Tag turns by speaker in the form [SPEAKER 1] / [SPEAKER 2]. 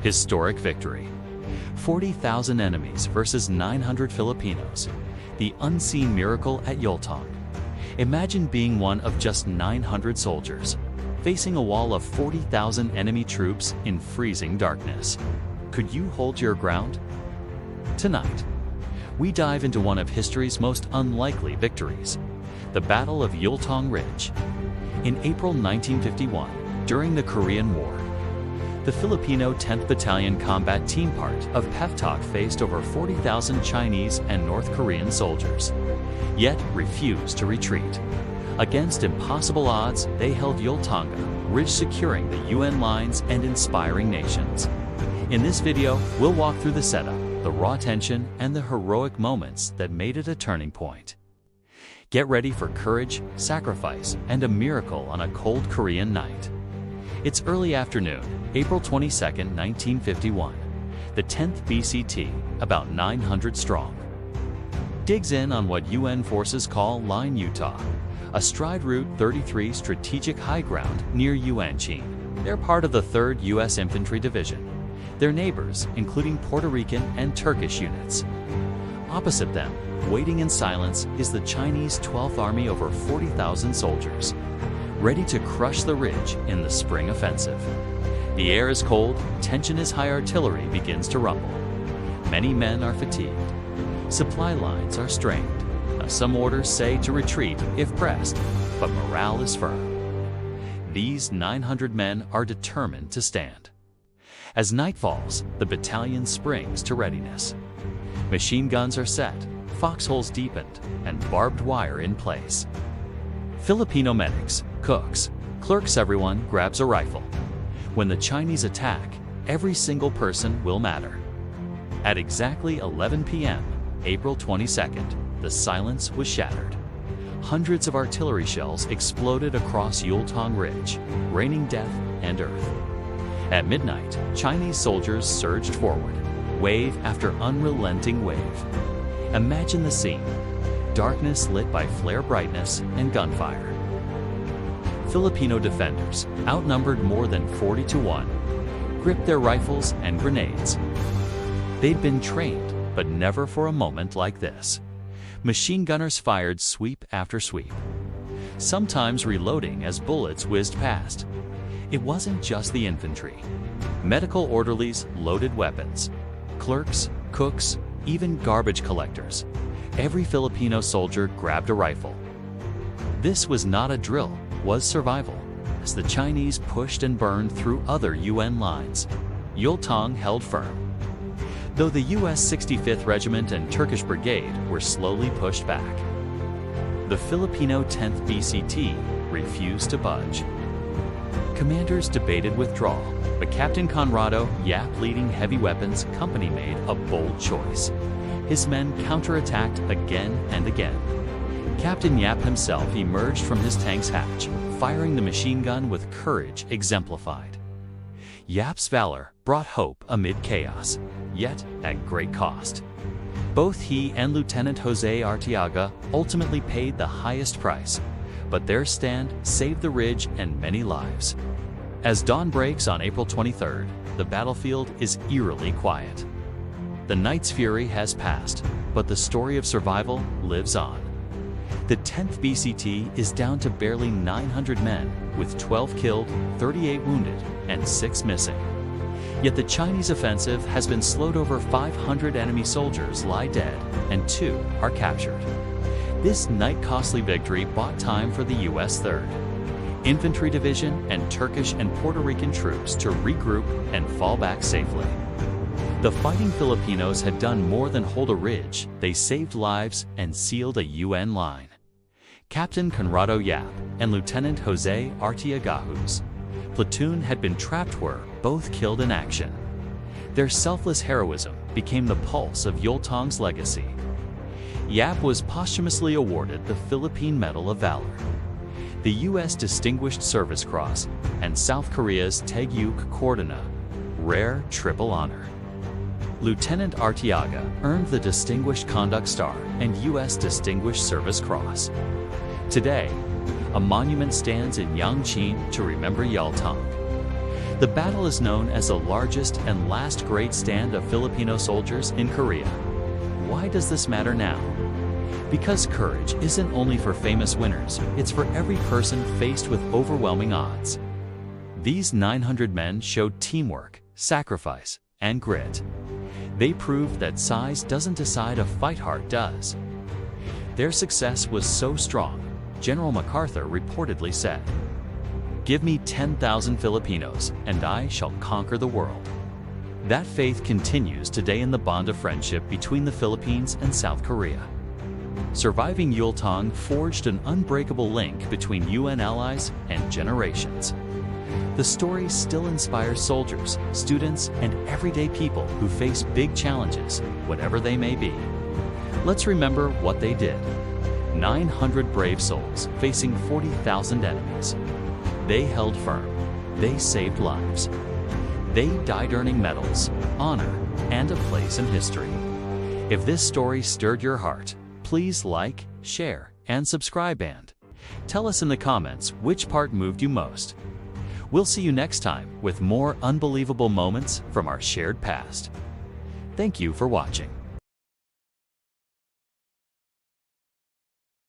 [SPEAKER 1] Historic victory. 40,000 enemies versus 900 Filipinos. The unseen miracle at Yultong. Imagine being one of just 900 soldiers, facing a wall of 40,000 enemy troops in freezing darkness. Could you hold your ground? Tonight, we dive into one of history's most unlikely victories, the Battle of Yultong Ridge. In April 1951, during the Korean War, the Filipino 10th Battalion Combat Team part of PEFTOC faced over 40,000 Chinese and North Korean soldiers, yet refused to retreat. Against impossible odds, they held Yultong Ridge, securing the UN lines and inspiring nations. In this video, we'll walk through the setup, the raw tension, and the heroic moments that made it a turning point. Get ready for courage, sacrifice, and a miracle on a cold Korean night. It's early afternoon, April 22, 1951. The 10th BCT, about 900 strong, digs in on what UN forces call Line Utah, a stride Route 33 strategic high ground near Yuanchin. They're part of the 3rd U.S. Infantry Division. Their neighbors, including Puerto Rican and Turkish units. Opposite them, waiting in silence, is the Chinese 12th Army, over 40,000 soldiers, ready to crush the ridge in the spring offensive. The air is cold, tension as high, artillery begins to rumble. Many men are fatigued. Supply lines are strained. Some orders say to retreat if pressed, but morale is firm. These 900 men are determined to stand. As night falls, the battalion springs to readiness. Machine guns are set, foxholes deepened, and barbed wire in place. Filipino medics, cooks, clerks, everyone grabs a rifle. When the Chinese attack, every single person will matter. At exactly 11 p.m., April 22nd, the silence was shattered. Hundreds of artillery shells exploded across Yultong Ridge, raining death and earth. At midnight, Chinese soldiers surged forward, wave after unrelenting wave. Imagine the scene: darkness lit by flare brightness and gunfire. Filipino defenders, outnumbered more than 40 to 1, gripped their rifles and grenades. They'd been trained, but never for a moment like this. Machine gunners fired sweep after sweep, sometimes reloading as bullets whizzed past. It wasn't just the infantry. Medical orderlies loaded weapons. Clerks, cooks, even garbage collectors. Every Filipino soldier grabbed a rifle. This was not a drill, was survival. As the Chinese pushed and burned through other UN lines, Yultong held firm, though the U.S. 65th Regiment and Turkish Brigade were slowly pushed back. The Filipino 10th BCT refused to budge. Commanders debated withdrawal, but Captain Conrado Yap, leading heavy weapons company, made a bold choice. His men counterattacked again and again. Captain Yap himself emerged from his tank's hatch, firing the machine gun with courage exemplified. Yap's valor brought hope amid chaos, yet at great cost. Both he and Lieutenant Jose Arteaga ultimately paid the highest price, but their stand saved the ridge and many lives. As dawn breaks on April 23rd, the battlefield is eerily quiet. The night's fury has passed, but the story of survival lives on. The 10th BCT is down to barely 900 men, with 12 killed, 38 wounded, and 6 missing. Yet the Chinese offensive has been slowed. Over 500 enemy soldiers lie dead, and 2 are captured. This night-costly victory bought time for the U.S. 3rd Infantry Division and Turkish and Puerto Rican troops to regroup and fall back safely. The fighting Filipinos had done more than hold a ridge. They saved lives and sealed a UN line. Captain Conrado Yap and Lieutenant Jose Arteaga's platoon had been trapped, were both killed in action. Their selfless heroism became the pulse of Yultong's legacy. Yap was posthumously awarded the Philippine Medal of Valor, the U.S. Distinguished Service Cross, and South Korea's Taegyuk Cordona, rare triple honor. Lieutenant Arteaga earned the Distinguished Conduct Star and U.S. Distinguished Service Cross. Today, a monument stands in Yuanchin to remember Yultong. The battle is known as the largest and last great stand of Filipino soldiers in Korea. Why does this matter now? Because courage isn't only for famous winners, it's for every person faced with overwhelming odds. These 900 men showed teamwork, sacrifice, and grit. They proved that size doesn't decide a fight, heart does. Their success was so strong, General MacArthur reportedly said, "Give me 10,000 Filipinos, and I shall conquer the world." That faith continues today in the bond of friendship between the Philippines and South Korea. Surviving Yultong forged an unbreakable link between UN allies and generations. The story still inspires soldiers, students, and everyday people who face big challenges, whatever they may be. Let's remember what they did. 900 brave souls facing 40,000 enemies. They held firm. They saved lives. They died earning medals, honor, and a place in history. If this story stirred your heart, please like, share, and subscribe, and tell us in the comments which part moved you most. We'll see you next time with more unbelievable moments from our shared past. Thank you for watching.